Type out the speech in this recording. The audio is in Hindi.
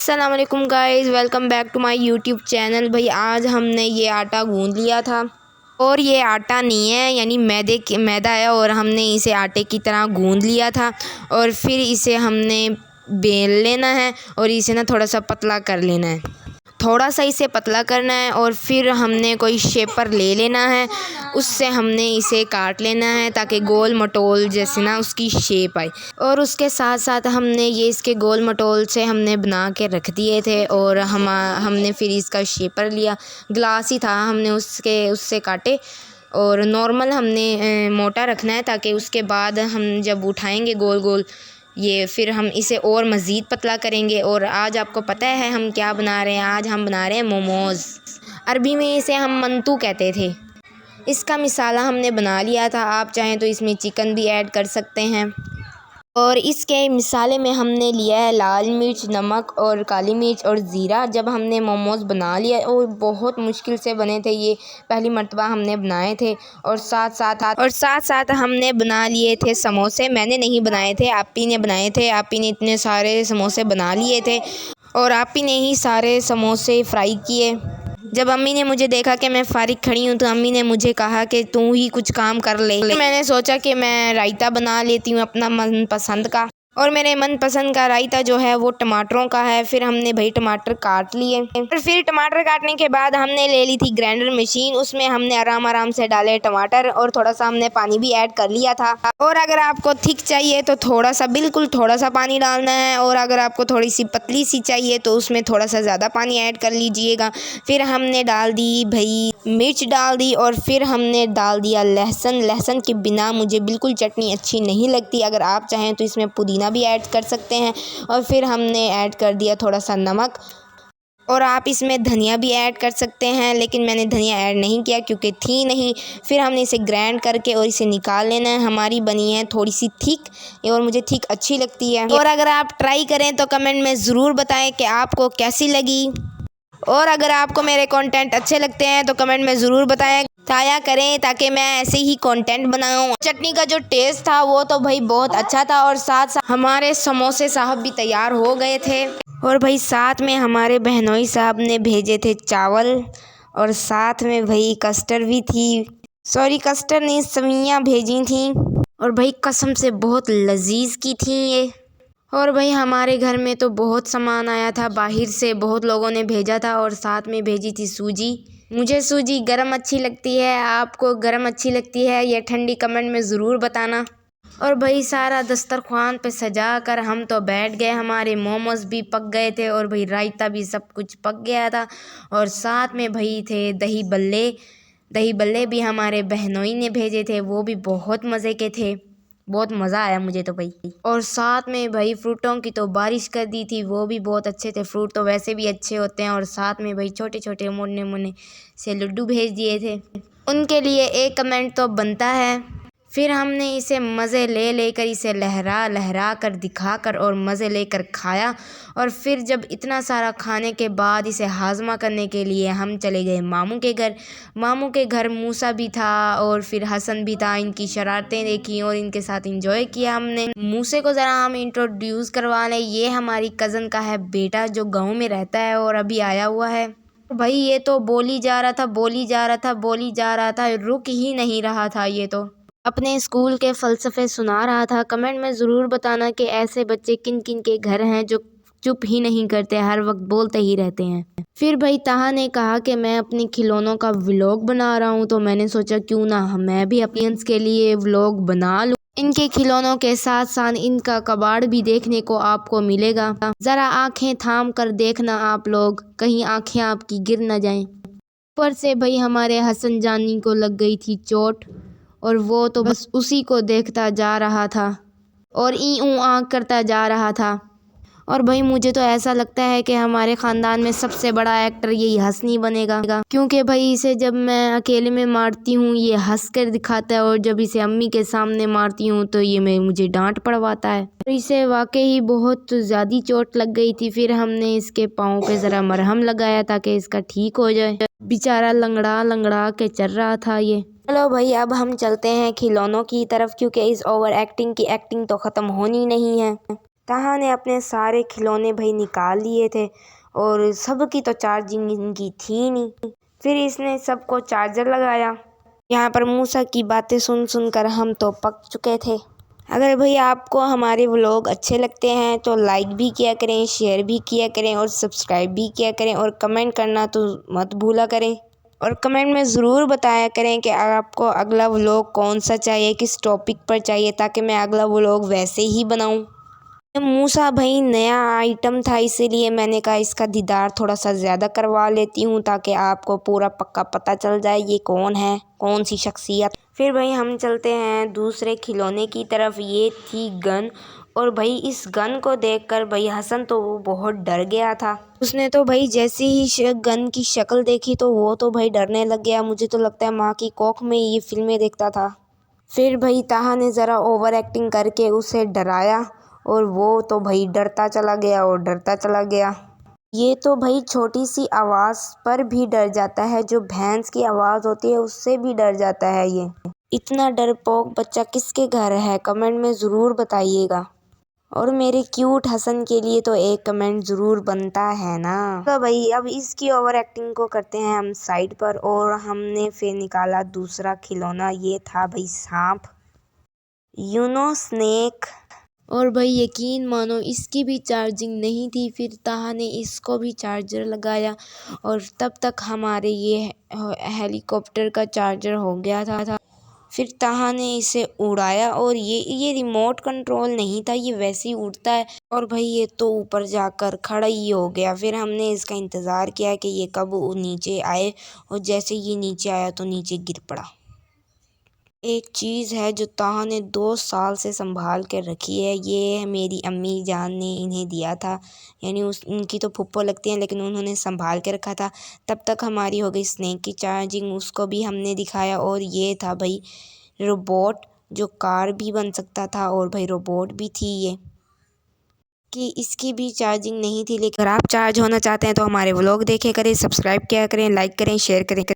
अस्सलाम वालेकुम guys, welcome back to my YouTube channel. भाई आज हमने ये आटा गूंद लिया था और ये आटा नहीं है, यानी मैदा है और हमने इसे आटे की तरह गूंद लिया था और फिर इसे हमने बेल लेना है और इसे ना थोड़ा सा पतला कर लेना है। थोड़ा सा इसे पतला करना है और फिर हमने कोई शेपर ले लेना है, उससे हमने इसे काट लेना है ताकि गोल मटोल जैसे ना उसकी शेप आए। और उसके साथ साथ हमने ये इसके गोल मटोल से हमने बना के रख दिए थे और हमने फिर इसका शेपर लिया, ग्लास ही था, हमने उससे काटे और नॉर्मल हमने मोटा रखना है ताकि उसके बाद हम जब उठाएंगे गोल गोल ये फिर हम इसे और मज़ीद पतला करेंगे। और आज आपको पता है हम क्या बना रहे हैं? आज हम बना रहे हैं मोमोज़। अरबी में इसे हम मंतू कहते थे। इसका मिसाला हमने बना लिया था, आप चाहें तो इसमें चिकन भी ऐड कर सकते हैं। और इसके मिसाले में हमने लिया है लाल मिर्च, नमक और काली मिर्च और ज़ीरा। जब हमने मोमोज़ बना लिया और बहुत मुश्किल से बने थे, ये पहली मर्तबा हमने बनाए थे। और साथ साथ हमने बना लिए थे समोसे। मैंने नहीं बनाए थे, आपी ने बनाए थे। आपी ने इतने सारे समोसे बना लिए थे और आपी ने ही सारे समोसे फ्राई किए। जब अम्मी ने मुझे देखा कि मैं फारिग खड़ी हूँ तो अम्मी ने मुझे कहा कि तू ही कुछ काम कर ले। मैंने सोचा कि मैं रायता बना लेती हूँ अपना मनपसंद का। और मेरे मनपसंद का रायता जो है वो टमाटरों का है। फिर हमने भाई टमाटर काट लिए और फिर टमाटर काटने के बाद हमने ले ली थी ग्राइंडर मशीन। उसमें हमने आराम से डाले टमाटर और थोड़ा सा हमने पानी भी ऐड कर लिया था। और अगर आपको थिक चाहिए तो बिल्कुल थोड़ा सा पानी डालना है और अगर आपको थोड़ी सी पतली सी चाहिए तो उसमें थोड़ा सा ज़्यादा पानी ऐड कर लीजिएगा। फिर हमने डाल दी भाई मिर्च डाल दी और फिर हमने डाल दिया लहसुन। लहसुन के बिना मुझे बिल्कुल चटनी अच्छी नहीं लगती। अगर आप चाहें तो इसमें पुदीना भी ऐड कर सकते हैं। और फिर हमने ऐड कर दिया थोड़ा सा नमक और आप इसमें धनिया भी ऐड कर सकते हैं, लेकिन मैंने धनिया ऐड नहीं किया क्योंकि थी नहीं। फिर हमने इसे ग्राइंड करके और इसे निकाल लेना है। हमारी बनी है थोड़ी सी थिक और मुझे थिक अच्छी लगती है। और अगर आप ट्राई करें तो कमेंट में ज़रूर बताएं कि आपको कैसी लगी। और अगर आपको मेरे कंटेंट अच्छे लगते हैं तो कमेंट में ज़रूर बताया करें ताकि मैं ऐसे ही कंटेंट बनाऊं। चटनी का जो टेस्ट था वो तो भाई बहुत अच्छा था और साथ साथ हमारे समोसे साहब भी तैयार हो गए थे। और भाई साथ में हमारे बहनोई साहब ने भेजे थे चावल और साथ में भाई कस्टर्ड भी थी। सॉरी, कस्टर्ड नहीं, सवियाँ भेजी थी और भाई कसम से बहुत लजीज की थी ये। और भाई हमारे घर में तो बहुत सामान आया था, बाहर से बहुत लोगों ने भेजा था और साथ में भेजी थी सूजी। मुझे सूजी गरम अच्छी लगती है, आपको गरम अच्छी लगती है या ठंडी? कमेंट में ज़रूर बताना। और भाई सारा दस्तरख्वान पे सजा कर हम तो बैठ गए। हमारे मोमोज भी पक गए थे और भाई रायता भी सब कुछ पक गया था। और साथ में भाई थे दही बल्ले भी हमारे बहनोई ने भेजे थे, वो भी बहुत मज़े के थे। बहुत मज़ा आया मुझे तो भाई। और साथ में भाई फ्रूटों की तो बारिश कर दी थी, वो भी बहुत अच्छे थे। फ्रूट तो वैसे भी अच्छे होते हैं। और साथ में भाई छोटे छोटे मुन्ने मुन्ने से लड्डू भेज दिए थे, उनके लिए एक कमेंट तो बनता है। फिर हमने इसे मज़े लेकर इसे लहरा लहरा कर दिखा कर और मज़े लेकर खाया। और फिर जब इतना सारा खाने के बाद इसे हाजमा करने के लिए हम चले गए मामू के घर। मामू के घर मूसा भी था और फिर हसन भी था। इनकी शरारतें देखी और इनके साथ इंजॉय किया हमने। मूसे को ज़रा हम इंट्रोड्यूस करवा लें। ये हमारी कज़न का है बेटा जो गाँव में रहता है और अभी आया हुआ है। भाई ये तो बोली जा रहा था, रुक ही नहीं रहा था। ये तो अपने स्कूल के फ़लसफ़े सुना रहा था। कमेंट में ज़रूर बताना कि ऐसे बच्चे किन किन के घर हैं जो चुप ही नहीं करते, हर वक्त बोलते ही रहते हैं। फिर भाई ताहा ने कहा कि मैं अपनी खिलौनों का व्लॉग बना रहा हूँ, तो मैंने सोचा क्यों ना मैं भी अपने के लिए व्लॉग बना लूँ। इनके खिलौनों के साथ साथ इनका कबाड़ भी देखने को आपको मिलेगा। ज़रा आंखें थाम कर देखना आप लोग, कहीं आंखें आपकी गिर न जाएं। ऊपर से भाई हमारे हसन जानी को लग गई थी चोट और वो तो बस उसी को देखता जा रहा था और ई ऊ आँख करता जा रहा था। और भाई मुझे तो ऐसा लगता है कि हमारे ख़ानदान में सबसे बड़ा एक्टर यही हसनी बनेगा, क्योंकि भाई इसे जब मैं अकेले में मारती हूँ ये हंस कर दिखाता है और जब इसे अम्मी के सामने मारती हूँ तो ये मुझे डांट पड़वाता है। तो इसे वाकई बहुत ज़्यादा चोट लग गई थी। फिर हमने इसके पाँव पे ज़रा मरहम लगाया ताकि इसका ठीक हो जाए। बेचारा लंगड़ा लंगड़ा के चल रहा था ये। चलो भाई अब हम चलते हैं खिलौनों की तरफ, क्योंकि इस ओवर एक्टिंग की एक्टिंग तो ख़त्म होनी नहीं है। ताहा ने अपने सारे खिलौने भाई निकाल लिए थे और सबकी तो चार्जिंग इनकी थी नहीं। फिर इसने सबको चार्जर लगाया। यहाँ पर मूसा की बातें सुन सुनकर हम तो पक चुके थे। अगर भाई आपको हमारे व्लॉग अच्छे लगते हैं तो लाइक भी किया करें, शेयर भी किया करें और सब्सक्राइब भी किया करें और कमेंट करना तो मत भूला करें। और कमेंट में ज़रूर बताया करें कि आपको अगला व्लॉग कौन सा चाहिए, किस टॉपिक पर चाहिए, ताकि मैं अगला व्लॉग वैसे ही बनाऊं। मूसा भाई नया आइटम था, इसीलिए मैंने कहा इसका दीदार थोड़ा सा ज़्यादा करवा लेती हूँ ताकि आपको पूरा पक्का पता चल जाए ये कौन है, कौन सी शख्सियत। फिर भाई हम चलते हैं दूसरे खिलौने की तरफ। ये थी गन। और भाई इस गन को देखकर भाई हसन तो वो बहुत डर गया था। उसने तो भाई जैसे ही गन की शक्ल देखी तो वो तो भाई डरने लग गया। मुझे तो लगता है माँ की कोख में ये फिल्में देखता था। फिर भाई ताहा ने ज़रा ओवर एक्टिंग करके उसे डराया और वो तो भाई डरता चला गया और डरता चला गया। ये तो भाई छोटी सी आवाज़ पर भी डर जाता है, जो भैंस की आवाज़ होती है उससे भी डर जाता है ये। इतना डरपोक बच्चा किसके घर है, कमेंट में ज़रूर बताइएगा। और मेरे क्यूट हसन के लिए तो एक कमेंट ज़रूर बनता है ना। तो भाई अब इसकी ओवर एक्टिंग को करते हैं हम साइड पर और हमने फिर निकाला दूसरा खिलौना। ये था भाई सांप, स्नेक। और भाई यकीन मानो इसकी भी चार्जिंग नहीं थी। फिर ताहा ने इसको भी चार्जर लगाया और तब तक हमारे ये हेलीकॉप्टर का चार्जर हो गया था। फिर ताहा ने इसे उड़ाया और ये रिमोट कंट्रोल नहीं था, ये वैसे ही उड़ता है। और भाई ये तो ऊपर जाकर खड़ा ही हो गया। फिर हमने इसका इंतज़ार किया कि ये कब नीचे आए और जैसे ये नीचे आया तो नीचे गिर पड़ा। एक चीज़ है जो ताहा ने 2 साल से संभाल कर रखी है, ये मेरी अम्मी जान ने इन्हें दिया था। यानी उनकी तो फुप्पो लगती हैं लेकिन उन्होंने संभाल के रखा था। तब तक हमारी हो गई स्नेक की चार्जिंग, उसको भी हमने दिखाया। और ये था भाई रोबोट जो कार भी बन सकता था और भाई रोबोट भी थी ये, कि इसकी भी चार्जिंग नहीं थी। लेकिन अगर आप चार्ज होना चाहते हैं तो हमारे व्लॉग देखे करें, सब्सक्राइब किया करें, लाइक करें, शेयर करें।